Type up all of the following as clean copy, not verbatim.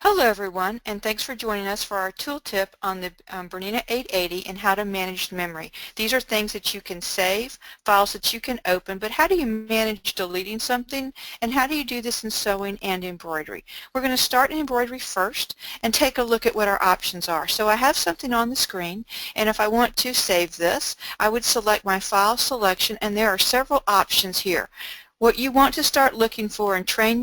Hello everyone, and thanks for joining us for our tool tip on the BERNINA 880 and how to manage memory. These are things that you can save, files that you can open, but how do you manage deleting something, and how do you do this in sewing and embroidery? We're going to start in embroidery first and take a look at what our options are. So I have something on the screen, and if I want to save this, I would select my file selection, and there are several options here. What you want to start looking for and train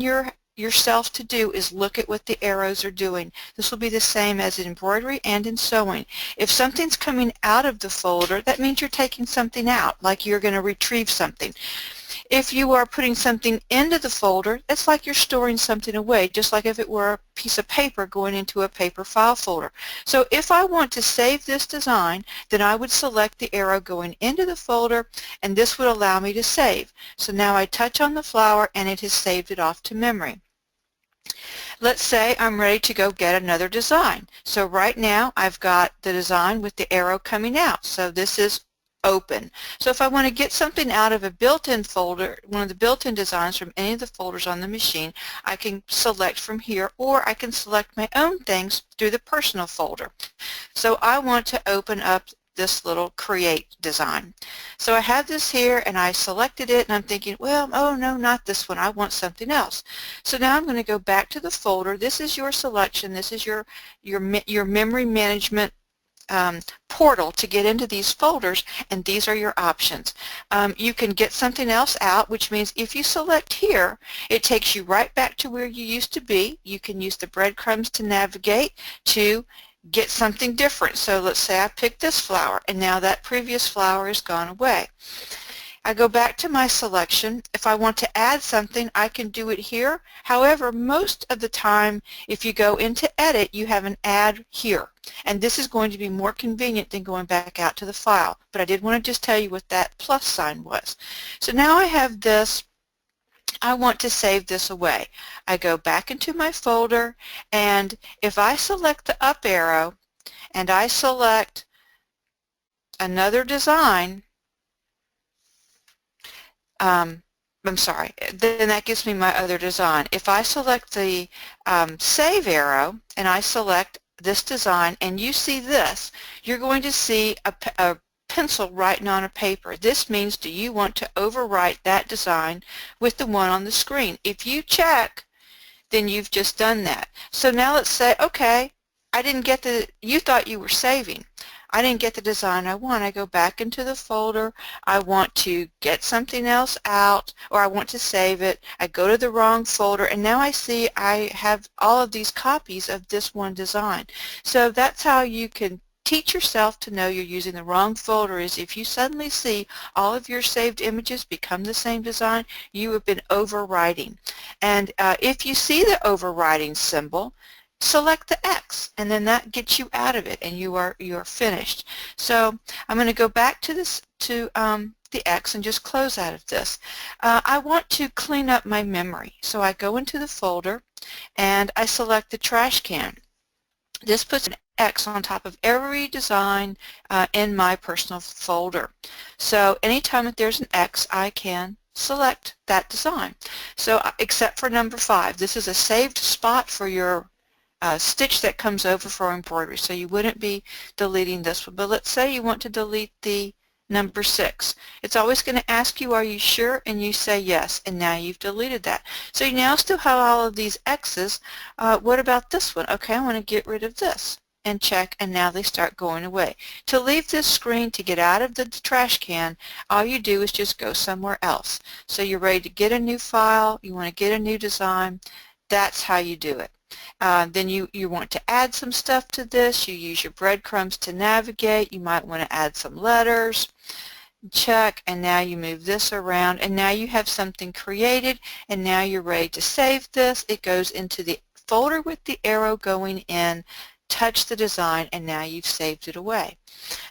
yourself to do is look at what the arrows are doing. This will be the same as in embroidery and in sewing. If something's coming out of the folder, that means you're taking something out, like you're going to retrieve something. If you are putting something into the folder, it's like you're storing something away, just like if it were a piece of paper going into a paper file folder. So if I want to save this design, then I would select the arrow going into the folder, and this would allow me to save. So now I touch on the flower and it has saved it off to memory. Let's say I'm ready to go get another design. So right now I've got the design with the arrow coming out. So this is open. So if I want to get something out of a built-in folder, one of the built-in designs from any of the folders on the machine, I can select from here, or I can select my own things through the personal folder. So I want to open up this little create design. So I have this here and I selected it and I'm thinking, well, oh no, not this one, I want something else. So now I'm going to go back to the folder. This is your selection. This is your memory management portal to get into these folders, and these are your options. You can get something else out, which means if you select here, it takes you right back to where you used to be. You can use the breadcrumbs to navigate to get something different. So let's say I picked this flower, and now that previous flower has gone away. I go back to my selection. If I want to add something, I can do it here. However, most of the time, if you go into Edit, you have an Add here. And this is going to be more convenient than going back out to the file. But I did want to just tell you what that plus sign was. So now I have this. I want to save this away. I go back into my folder, and if I select the up arrow and I select another design, I'm sorry, then that gives me my other design. If I select the save arrow and I select this design and you see this, you're going to see a pencil writing on a paper. This means, do you want to overwrite that design with the one on the screen? If you check, then you've just done that. So now let's say, okay, I didn't get you thought you were saving. I didn't get the design I want. I go back into the folder. I want to get something else out, or I want to save it. I go to the wrong folder, and now I see I have all of these copies of this one design. So that's how you can teach yourself to know you're using the wrong folder. Is if you suddenly see all of your saved images become the same design, you have been overwriting. And if you see the overwriting symbol, select the X, and then that gets you out of it, and you are finished. So I'm going to go back to the X and just close out of this. I want to clean up my memory, so I go into the folder and I select the trash can. This puts an X on top of every design in my personal folder. So anytime that there's an X, I can select that design. So except for number 5, this is a saved spot for your stitch that comes over for embroidery, so you wouldn't be deleting this one. But let's say you want to delete the number 6. It's always going to ask you, are you sure? And you say yes, and now you've deleted that. So you now still have all of these X's. What about this one? Okay, I want to get rid of this, and check, and now they start going away. To leave this screen, to get out of the trash can, all you do is just go somewhere else. So you're ready to get a new file, you want to get a new design, that's how you do it. Then you want to add some stuff to this. You use your breadcrumbs to navigate. You might want to add some letters. Check, and now you move this around, and now you have something created, and now you're ready to save this. It goes into the folder with the arrow going in. Touch the design, and now you've saved it away.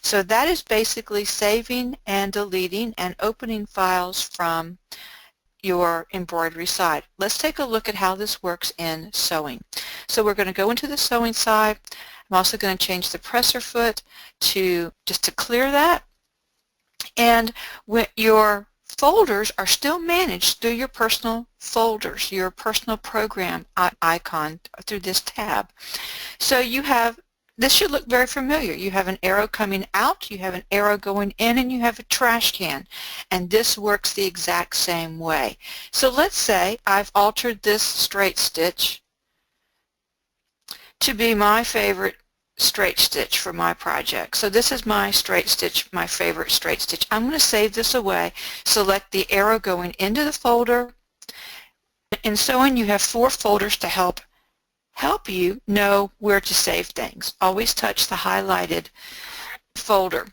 So that is basically saving and deleting and opening files from your embroidery side. Let's take a look at how this works in sewing. So we're going to go into the sewing side. I'm also going to change the presser foot to just to clear that. And when your folders are still managed through your personal folders, your personal program icon through this tab. So you have, this should look very familiar. You have an arrow coming out, you have an arrow going in, and you have a trash can. And this works the exact same way. So let's say I've altered this straight stitch to be my favorite straight stitch for my project. So this is my straight stitch, my favorite straight stitch. I'm going to save this away, select the arrow going into the folder. In sewing, you have 4 folders to help you know where to save things. Always touch the highlighted folder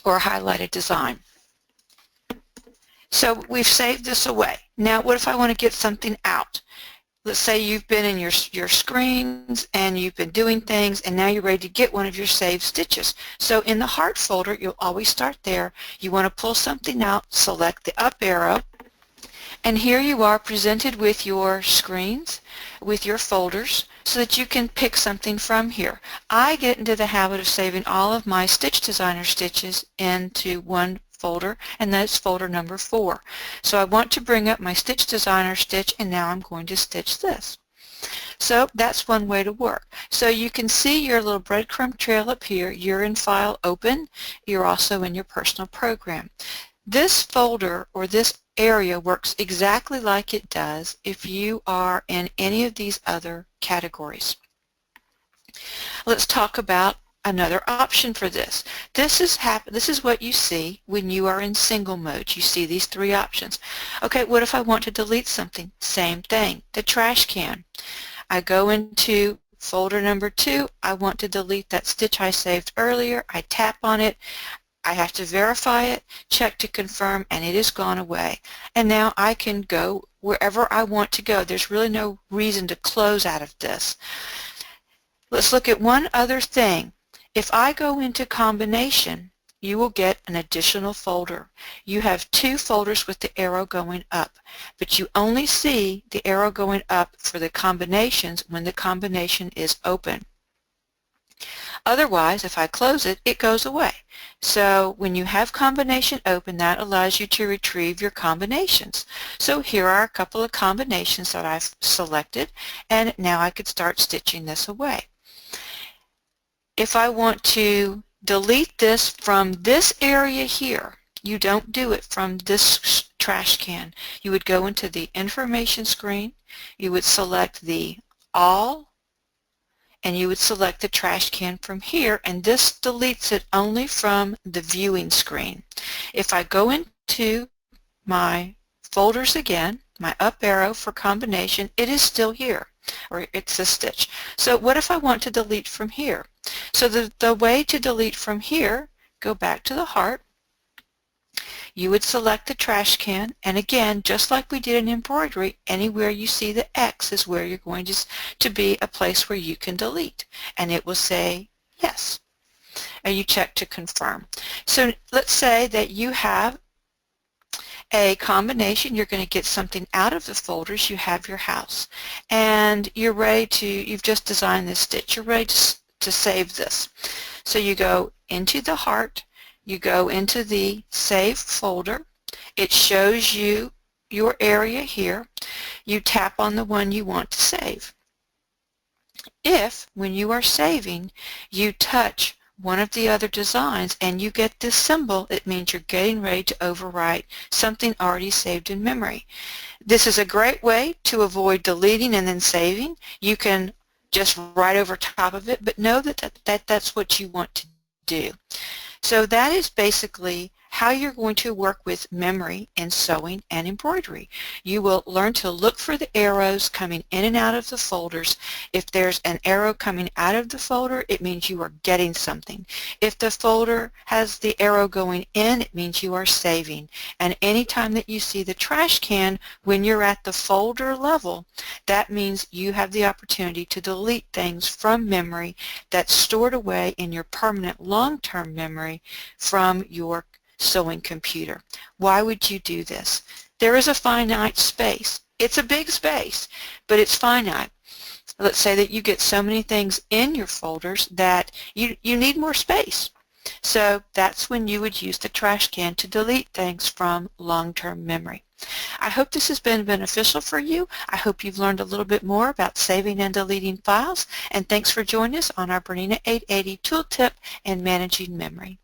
or highlighted design. So we've saved this away. Now what if I want to get something out? Let's say you've been in your screens and you've been doing things and now you're ready to get one of your saved stitches. So in the heart folder, you'll always start there. You want to pull something out, select the up arrow, and here you are presented with your screens, with your folders, so that you can pick something from here. I get into the habit of saving all of my Stitch Designer stitches into one folder, and that's folder number 4. So I want to bring up my Stitch Designer stitch, and now I'm going to stitch this. So that's one way to work. So you can see your little breadcrumb trail up here. You're in File, Open. You're also in your personal program. This folder or this area works exactly like it does if you are in any of these other categories. Let's talk about another option for this. This is what you see when you are in single mode. You see these 3 options. Okay, what if I want to delete something? Same thing, the trash can. I go into folder number 2. I want to delete that stitch I saved earlier. I tap on it. I have to verify it, check to confirm, and it has gone away. And now I can go wherever I want to go. There's really no reason to close out of this. Let's look at one other thing. If I go into combination, you will get an additional folder. You have 2 folders with the arrow going up, but you only see the arrow going up for the combinations when the combination is open. Otherwise, if I close it, it goes away. So when you have combination open, that allows you to retrieve your combinations. So here are a couple of combinations that I've selected, and now I could start stitching this away. If I want to delete this from this area here, you don't do it from this trash can. You would go into the information screen, you would select the All, and you would select the trash can from here, and this deletes it only from the viewing screen. If I go into my folders again, my up arrow for combination, it is still here, or it's a stitch. So what if I want to delete from here? So the way to delete from here, go back to the heart, you would select the trash can, and again, just like we did in embroidery, anywhere you see the X is where you're going to be a place where you can delete, and it will say yes, and you check to confirm. So let's say that you have a combination, you're going to get something out of the folders, you have your house, and you're ready to, you've just designed this stitch, you're ready to save this. So you go into the heart, you go into the Save folder. It shows you your area here. You tap on the one you want to save. If, when you are saving, you touch one of the other designs and you get this symbol, it means you're getting ready to overwrite something already saved in memory. This is a great way to avoid deleting and then saving. You can just write over top of it, but know that that's what you want to do. So that is basically how you're going to work with memory in sewing and embroidery. You will learn to look for the arrows coming in and out of the folders. If there's an arrow coming out of the folder, it means you are getting something. If the folder has the arrow going in, it means you are saving. And anytime that you see the trash can when you're at the folder level, that means you have the opportunity to delete things from memory that's stored away in your permanent long-term memory from your sewing computer. Why would you do this? There is a finite space. It's a big space, but it's finite. Let's say that you get so many things in your folders that you need more space. So that's when you would use the trash can to delete things from long-term memory. I hope this has been beneficial for you. I hope you've learned a little bit more about saving and deleting files, and thanks for joining us on our Bernina 880 Tooltip and Managing Memory.